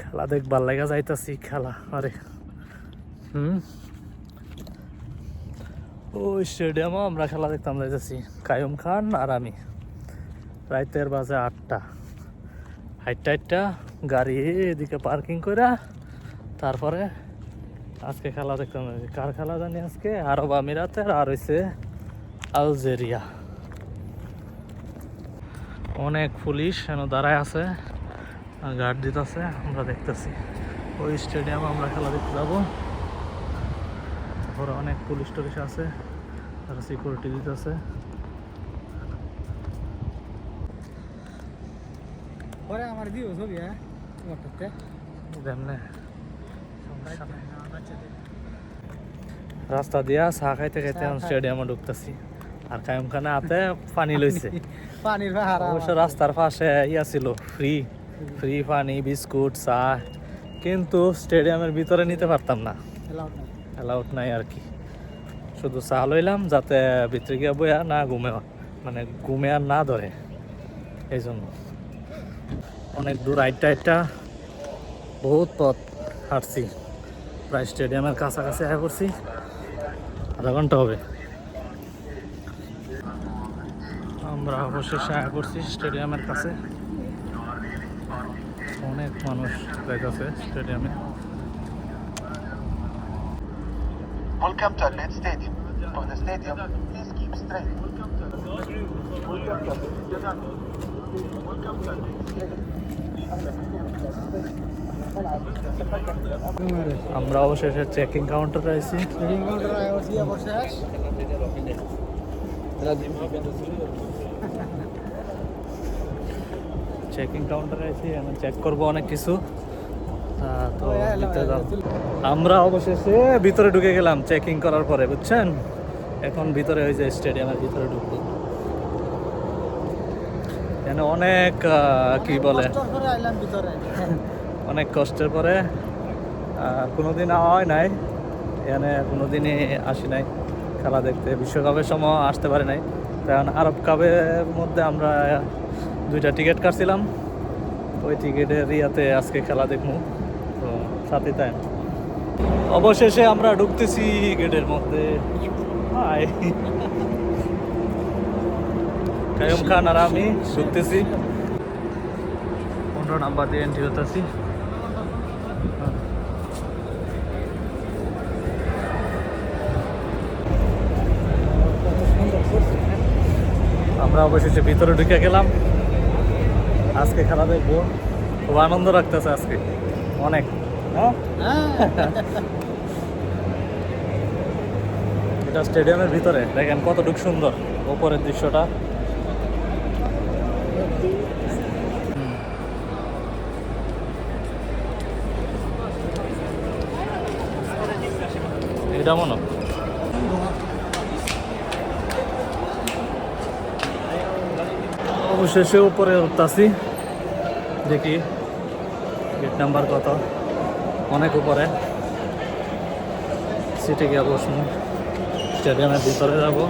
খেলা দেখবার লাগা যাইতাছি খেলা। আরে ওই স্টেডিয়ামও আমরা খেলা দেখতাম যাইতেছি, কায়ুম খান আর আমি। রাইতের বাজে 8টা, হাইটটা গাড়ি এদিকে পার্কিং কইরা তারপরে আজকে খেলা দেখতাম। কার খেলা জানি আজকে? আরব আমিরাতের আর হইছে আলজেরিয়া। অনেক পুলিশ এনে দাঁড়ায় আছে, গার্ড দিতেছে, আমরা দেখতেছি। ওই স্টেডিয়ামে আমরা খেলা দেখতে যাবো। ওরা অনেক পুলিশ টুলিশ আছে, তারা সিকিউরিটি দিতেছে। রাস্তা দিয়া চা খাইতে খাইতে স্টেডিয়ামে ঢুকতেছি, আর কায়ুম খানে হাতে পানি লইছে। অবশ্য রাস্তার পাশে ইয়া ছিল, ফ্রি পানি, বিস্কুট, চা, কিন্তু স্টেডিয়ামের ভিতরে নিতে পারতাম না, অ্যালাউড নাই আর কি। শুধু চা লইলাম যাতে ভিতরে গিয়ে বইয়া না মানে ঘুমে আর না ধরে, এই জন্য। অনেক দূর আইটা বহুত পথ হাঁটছি, প্রায় স্টেডিয়ামের কাছাকাছি আয়া পড়ছি, আধা ঘন্টা হবে। আমরা অবশেষে আয়া করছি স্টেডিয়ামের কাছে। অনেক মানুষ যাইতেছে স্টেডিয়ামে। Welcome to Al-Bayt Stadium. For the stadium, please keep straight. আমরা অবশেষে চেকিং কাউন্টারে আইছি। চেকিং কাউন্টারে আইছি, আমি চেক করবো অনেক কিছু। তো আমরা অবশেষে ভিতরে ঢুকে গেলাম চেকিং করার পরে, বুঝছেন? এখন ভিতরে হয়ে যায়, স্টেডিয়ামের ভিতরে ঢুকবো। এখানে অনেক কি বলে, অনেক কষ্টের পরে, কোনোদিন হয় নাই এখানে, কোনোদিনই আসি নাই খেলা দেখতে। বিশ্বকাপের সময় আসতে পারি নাই, কারণ আরব কাপের মধ্যে আমরা 2টা টিকিট কাটছিলাম, ওই টিকিটের ইয়াতে আজকে খেলা দেখবো, তো সাথে তাই। অবশেষে আমরা ঢুকতেছি গেটের মধ্যে। কায়ুম খান আর আমি ঢুকতেছি, 15 নাম্বার দিয়ে এন্ট্রি হতেছি। আমরা অবশেষে ভিতরে ঢুকে গেলাম, আজকে খেলা দেখবো। খুব আনন্দ রাখতেছে আজকে অনেক। এটা স্টেডিয়ামের ভিতরে, দেখেন কতটুকু সুন্দর উপরের দৃশ্যটা। এটা মনে অবশেষে উপরে উঠতেছি, দেখি গেট নাম্বার কত। অনেক উপরে, সিটে গিয়ে বসবো, স্টেডিয়ামের ভিতরে যাবো।